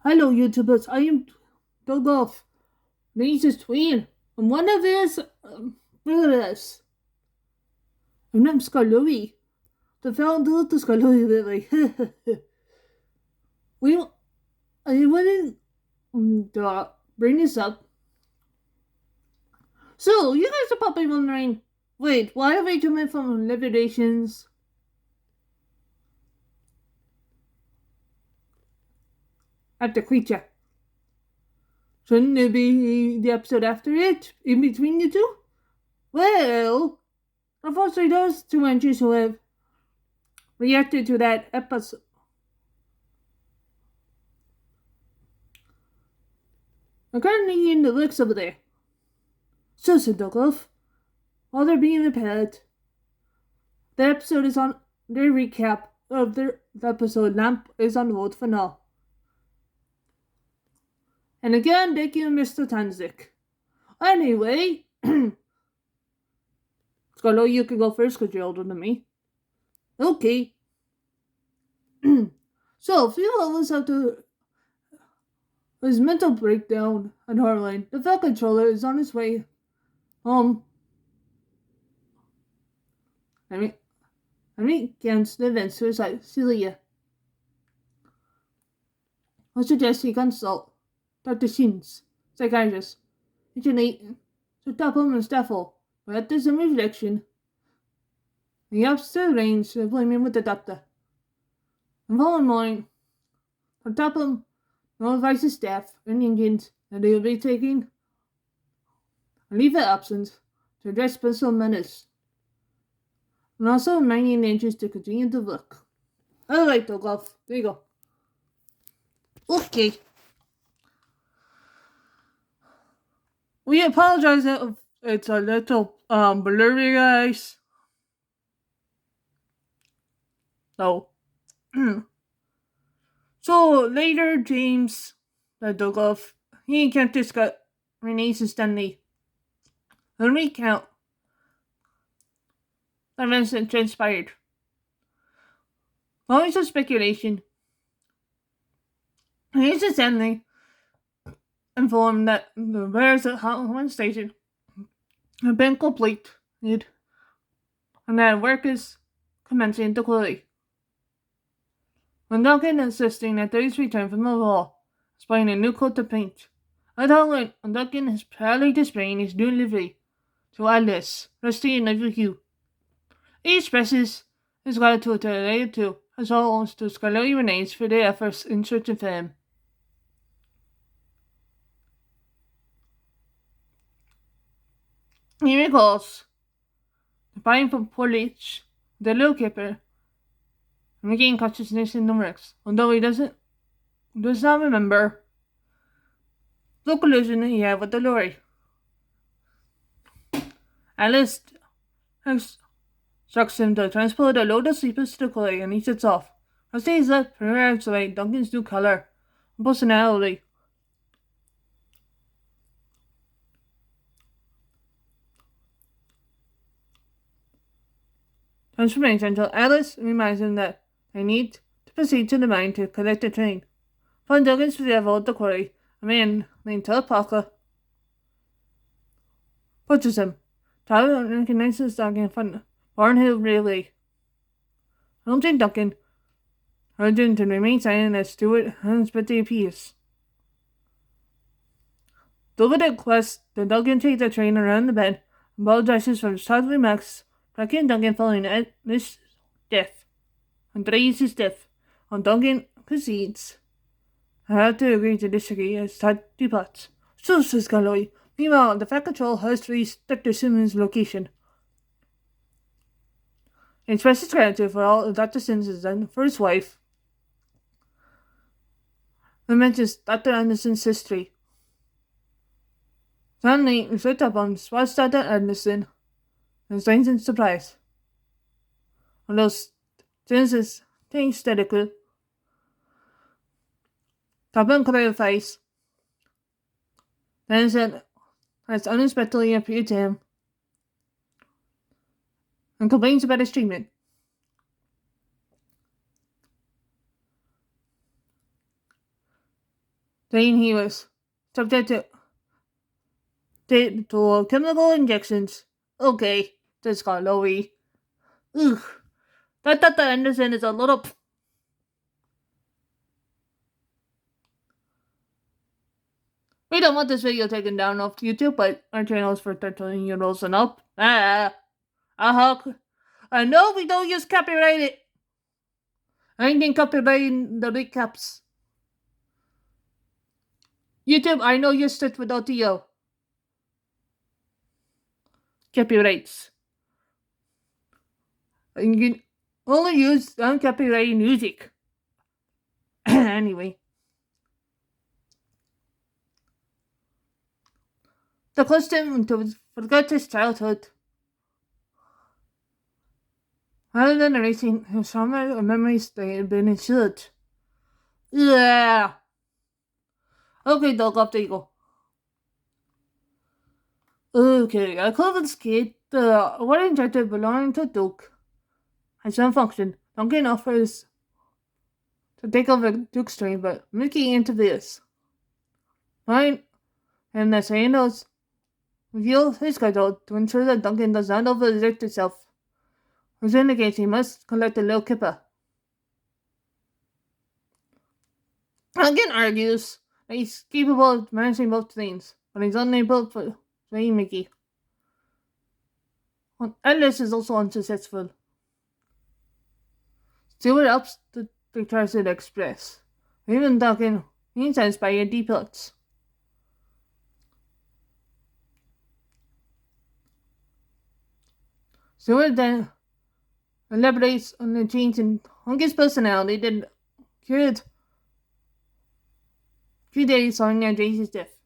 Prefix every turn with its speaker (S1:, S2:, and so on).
S1: Hello, YouTubers. I am Douglas, Lisa's twin, and one of his brothers. And I'm Scarlowy, the founder of the Scarlowy Lily. we, I wanted to bring this up. So, you guys are probably wondering, wait, why are we jumping from Liquidations at the creature? Shouldn't it be the episode after it, in between the two? Well, unfortunately, those two entries who have reacted to that episode. I'm currently in the looks over there. So, Douglas, while they're being repaired, the episode is on the recap of the episode. Lamp is on hold for now. And again, thank you, Mr. Tanzik. Anyway, Scarlo, you can go first because you're older than me. Okay. So, a few hours after his mental breakdown at Harlan, the Fell Controller is on his way home. I mean, against the event suicide Celia. I suggest he consult Dr. Shins, psychiatrist, originate to topple and Staffel, but after some reflection, he ups the range of appointment with the doctor. The following morning, the Topham notifies his staff and Indians that they will be taking a leave of absence to address personal menace, and also reminding the agents to continue to work. Alright, Dolgoff, there you go. Okay. We apologize if it's a little blurry, guys. So, so later, James, the Dolgoff, he encounters Renee's and Stanley and recount the events that transpired. Always a speculation. Renee's and Stanley informed that the repairs at one station have been completed and that work is commencing to quickly. When Duncan insisting that those return from the wall, spraying a new coat of paint, Duncan is proudly displaying his new livery to Alice, Rusty, and Ivy Hugh. He expresses his gratitude to the later two, as well as to Scarlet Renee's for their efforts in searching for him. He recalls the find from police, the little keeper, and regain consciousness in the wrecks, although he does not remember the collision he had with the lorry. Alice instructs him to transport a load of sleepers to the quarry, and he sets off. As he is left, familiarize away Duncan's new color and personality. Transformation until Alice reminds him that they need to proceed to the mine to collect the train. Upon Duncan's arrival at the quarry, a man named Todd Parker approaches him. Todd recognizes Duncan from Barnhill Railway. Helming Duncan urged him to remain silent as Stewart and Inspector appears. Over the quest, the Duncan takes the train around the bend and apologizes for his sudden remarks, tracking Duncan following Alice's death. Andreas is death, and Duncan concedes. I have to agree to disagree as Todd departs. So says Galoy. Meanwhile, the Fat Control has reached Dr. Simmons' location. He expresses gratitude for all Dr. Simmons has done for his wife, and mentions Dr. Anderson's history. Suddenly, he sits up on spots Dr. Anderson and explains in surprise. Although Simmons is staying steadily, Topham clarifies that Anderson has unexpectedly appeared to him and complains about his treatment. saying he was subject to chemical injections. Okay, says Carlovi. Ugh, that Dr. Anderson is a little. We don't want this video taken down off YouTube, but our channel is for 13-year-olds and up. I know we don't use copyrighted. I ain't copyrighting the recaps. YouTube, I know you sit with audio. Copyrights. And you can only use uncopyrighted music. Anyway. The question to forget his childhood. Rather than erasing his summer or memories that had been insured. Yeah. Okay, dog, up there you go. Okay, I confiscate the wedding charter belonging to Duke. Has some function. Duncan offers to take over Duke's train, but Mickey interferes. Fine, and the Sandos reveal his schedule to ensure that Duncan does not overexert himself. Which indicates he must collect a little kipper. Duncan argues that he's capable of managing both trains, but he's unable to train Mickey. Ellis is also unsuccessful. Stewart helps the Transit Express. Even Duncan means inspired depots. Stewart then elaborates on the change in Hunky's personality that occurred 3 days following Tracy's death.